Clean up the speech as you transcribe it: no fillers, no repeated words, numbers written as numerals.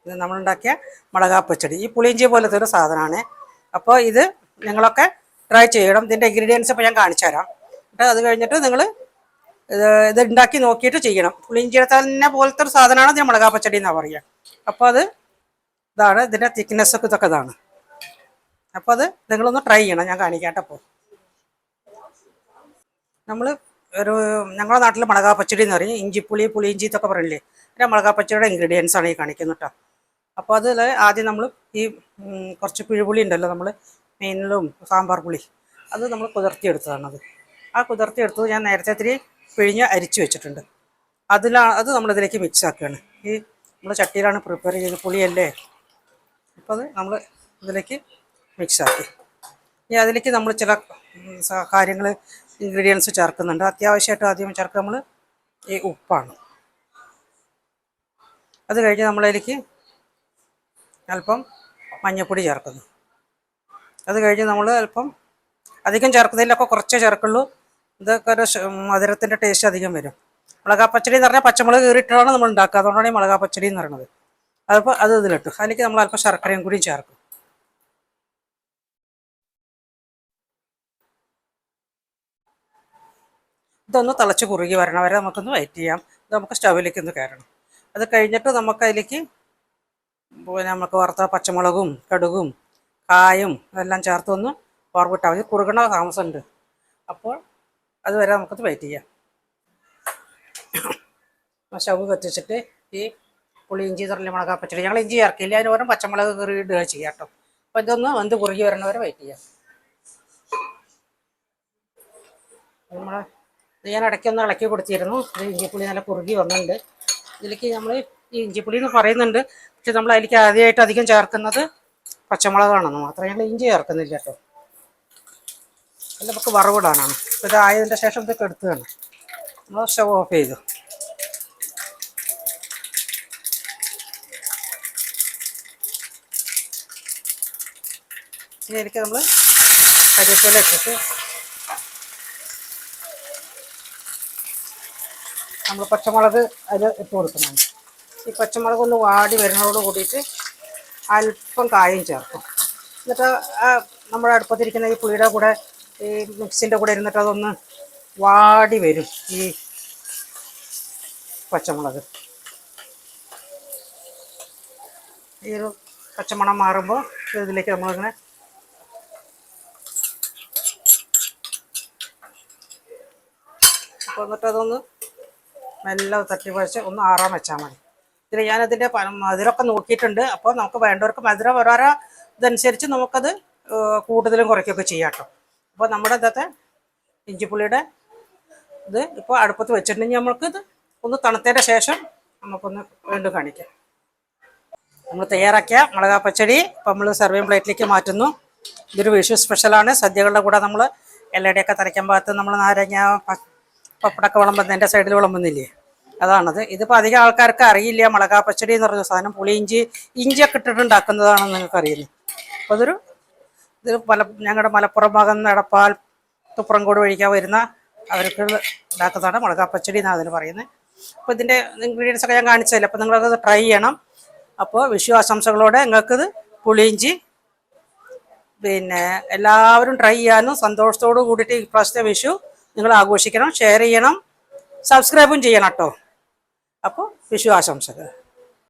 ഇത് നമ്മളുണ്ടാക്കിയ മുളകാ പച്ചടി. ഈ പുളിയിഞ്ചി പോലത്തെ ഒരു സാധനമാണ്. അപ്പോൾ ഇത് നിങ്ങളൊക്കെ ട്രൈ ചെയ്യണം. ഇതിൻ്റെ ഇൻഗ്രീഡിയൻസ് ഇപ്പോൾ ഞാൻ കാണിച്ചു തരാം. എന്നിട്ട് അത് കഴിഞ്ഞിട്ട് നിങ്ങൾ ഇത് ഉണ്ടാക്കി നോക്കിയിട്ട് ചെയ്യണം. പുളിയിഞ്ചിയുടെ തന്നെ പോലത്തെ ഒരു സാധനമാണ് ഇതിന് മുളകാ പച്ചടി എന്നാണ് പറയുക. അപ്പോൾ ഇതാണ് ഇതിൻ്റെ തിക്നെസ്സൊക്കെ ഇതൊക്കെ ഇതാണ്. അപ്പോൾ അത് നിങ്ങളൊന്ന് ട്രൈ ചെയ്യണം. ഞാൻ കാണിക്കാട്ടപ്പോൾ ഞങ്ങളുടെ നാട്ടിൽ മുളകാ പച്ചടി എന്ന് പറയും. ഇഞ്ചിപ്പുളി പുളിയിഞ്ചി ഇതൊക്കെ പറയില്ലേ, പിന്നെ മുളകാ പച്ചടിയുടെ ഇൻഗ്രീഡിയൻസ് ആണ് ഈ കാണിക്കുന്നത് കേട്ടോ. അപ്പോൾ അതിൽ ആദ്യം നമ്മൾ ഈ കുറച്ച് പിഴുപുളി ഉണ്ടല്ലോ, നമ്മൾ മീനിലും സാമ്പാർ പുളി, അത് നമ്മൾ കുതിർത്തിയെടുത്തതാണത്. ആ കുതിർത്തിയെടുത്തത് ഞാൻ നേരത്തെ ഇത്തിരി പിഴിഞ്ഞ് അരിച്ചു വെച്ചിട്ടുണ്ട്. അത് നമ്മളിതിലേക്ക് മിക്സ് ആക്കുകയാണ്. ഈ നമ്മൾ ചട്ടിയിലാണ് പ്രിപ്പയർ ചെയ്ത് പുളിയല്ലേ, അപ്പോൾ അത് നമ്മൾ ഇതിലേക്ക് മിക്സ് ആക്കി. ഇനി അതിലേക്ക് നമ്മൾ ചില കാര്യങ്ങൾ ഇൻഗ്രീഡിയൻസ് ചേർക്കുന്നുണ്ട്. അത്യാവശ്യമായിട്ട് ആദ്യം ചേർക്കുക നമ്മൾ ഈ ഉപ്പാണ്. അത് കഴിഞ്ഞ് നമ്മളതിലേക്ക് അല്പം മഞ്ഞൾപ്പൊടി ചേർക്കുന്നു. അത് കഴിഞ്ഞ് നമ്മൾ അല്പം അധികം ചേർക്കുന്നതിലൊക്കെ കുറച്ചേ ചേർക്കുള്ളൂ. ഇതൊക്കെ ഒരു മധുരത്തിൻ്റെ ടേസ്റ്റ് അധികം വരും. മുളകാ പച്ചടി എന്ന് പറഞ്ഞാൽ പച്ചമുളക് കീറിയിട്ടാണ് നമ്മൾ ഉണ്ടാക്കുക. അതുകൊണ്ടാണ് ഈ മുളകാ പച്ചടി എന്ന് പറയുന്നത്. അതിപ്പോൾ അത് ഇതിലിട്ടു. അതിലേക്ക് നമ്മൾ അല്പം ശർക്കരയും കൂടിയും ചേർക്കും. ഇതൊന്ന് തിളച്ച് കുറുകി വരണ വരെ നമുക്കൊന്ന് വെയിറ്റ് ചെയ്യാം. ഇത് നമുക്ക് സ്റ്റൗവിലേക്ക് ഒന്ന് കയറണം. അത് കഴിഞ്ഞിട്ട് നമുക്കതിലേക്ക് നമുക്ക് വറുത്ത പച്ചമുളകും കടുകും കായും അതെല്ലാം ചേർത്തൊന്ന് വറവിട്ടാൽ മതി. കുറുകണ താമസമുണ്ട്. അപ്പോൾ അതുവരെ നമുക്കത് വെയിറ്റ് ചെയ്യാം. സ്റ്റൗ കത്തിച്ചിട്ട് ഈ പുളി ഇഞ്ചി തറലി മുളകാ പച്ചടി ഞങ്ങൾ ഇഞ്ചി ചേർക്കില്ല, അതിന് പകരം പച്ചമുളക് കീറി ഇടുക ചെയ്യാം കേട്ടോ. അപ്പോൾ ഇതൊന്ന് വെന്ത് കുറുകി വരണവരെ വെയിറ്റ് ചെയ്യാം. ഞാൻ ഇടയ്ക്കൊന്ന് ഇളക്കി കൊടുത്തിരുന്നു. ഇത് ഇഞ്ചിപ്പുളി നല്ല കുറുകി വന്നിട്ടുണ്ട്. ഇതിലേക്ക് നമ്മൾ ഈ ഇഞ്ചിപ്പുളി എന്ന് പറയുന്നുണ്ട്, പക്ഷെ നമ്മൾ അതിലേക്ക് ആദ്യമായിട്ട് അധികം ചേർക്കുന്നത് പച്ചമുളകാണെന്ന് മാത്രമേ. ഞങ്ങൾ ഇഞ്ചി ചേർക്കുന്നില്ല കേട്ടോ. അല്ല, നമുക്ക് വറവിടാനാണ്. അപ്പോൾ ഇതായതിൻ്റെ ശേഷം ഇതൊക്കെ എടുത്തതാണ്. നമ്മൾ സ്റ്റവ് ഓഫ് ചെയ്തു. ഇനി എനിക്ക് നമ്മൾ കരിവേപ്പില ഇട്ടിട്ട് നമ്മൾ പച്ചമുളക് അതിൽ ഇട്ട് കൊടുക്കുന്നതാണ്. ഈ പച്ചമുളക് ഒന്ന് വാടി വരുന്നതോട് കൂടിയിട്ട് അല്പം കായും ചേർക്കും. എന്നിട്ട് നമ്മുടെ അടുപ്പത്തിരിക്കുന്ന ഈ പുളിയുടെ കൂടെ ഈ മിക്സിൻ്റെ കൂടെ ഇരുന്നിട്ട് അതൊന്ന് വാടി വരും ഈ പച്ചമുളക്. ഈ ഒരു പച്ചമണം മാറുമ്പോൾ ഇതിലേക്ക് നമ്മളിങ്ങനെ അപ്പോൾ എന്നിട്ട് അതൊന്ന് മെല്ലെ തട്ടി പഴിച്ച് ഒന്ന് ആറാൻ വെച്ചാൽ മതി. ഇതിൽ ഞാനതിൻ്റെ മധുരമൊക്കെ നോക്കിയിട്ടുണ്ട്. അപ്പോൾ നമുക്ക് വേണ്ടവർക്ക് മധുരം ഓരോരോ ഇതനുസരിച്ച് നമുക്കത് കൂടുതലും കുറയ്ക്കുകയൊക്കെ ചെയ്യാം കേട്ടോ. അപ്പോൾ നമ്മുടെ ഇന്നത്തെ ഇഞ്ചിപ്പുളിയുടെ ഇത് ഇപ്പോൾ അടുപ്പത്ത് വെച്ചിട്ടുണ്ടെങ്കിൽ നമുക്കിത് ഒന്ന് തണുത്തതിൻ്റെ ശേഷം നമുക്കൊന്ന് വീണ്ടും കാണിക്കാം. നമ്മൾ തയ്യാറാക്കിയ മുളകാ പച്ചടി ഇപ്പോൾ നമ്മൾ സെർവിങ് പ്ലേറ്റിലേക്ക് മാറ്റുന്നു. ഇതൊരു വിഷു സ്പെഷ്യലാണ്. സദ്യകളുടെ കൂടെ നമ്മൾ എല്ലയുടെയൊക്കെ തലയ്ക്കാൻ ഭാഗത്ത് നമ്മൾ നാരങ്ങ പപ്പടമൊക്കെ വിളമ്പുന്നതിൻ്റെ സൈഡിൽ വിളമ്പുന്നില്ലേ, അതാണത്. ഇതിപ്പോൾ അധികം ആൾക്കാർക്ക് അറിയില്ല മുളകാ പച്ചടി എന്ന് പറഞ്ഞ സാധനം ഇഞ്ചിയൊക്കെ ഇട്ടിട്ട് ഉണ്ടാക്കുന്നതാണെന്ന് നിങ്ങൾക്ക് അറിയുന്നു. അപ്പോൾ ഇത് ഞങ്ങളുടെ മലപ്പുറം ഭാഗം എടപ്പാൾ തുപ്രംകോട് വഴിക്കാൻ വരുന്ന അവർക്ക് ഉണ്ടാക്കുന്നതാണ് മുളകാ പച്ചടി എന്നാണ് അതിന് പറയുന്നത്. അപ്പോൾ ഇതിൻ്റെ ഇൻഗ്രീഡിയൻസ് ഒക്കെ ഞാൻ കാണിച്ചതല്ലേ, അപ്പോൾ നിങ്ങളത് ട്രൈ ചെയ്യണം. അപ്പോൾ വിഷു ആശംസകളോടെ നിങ്ങൾക്കിത് പുളിയിഞ്ചി പിന്നെ എല്ലാവരും ട്രൈ ചെയ്യാനും സന്തോഷത്തോടു കൂടിയിട്ട് ഈ പ്രാവശ്യത്തെ വിഷു നിങ്ങൾ ആഘോഷിക്കണം. ഷെയർ ചെയ്യണം, സബ്സ്ക്രൈബും ചെയ്യണം കേട്ടോ. അപ്പോൾ വിഷു ആശംസകൾ.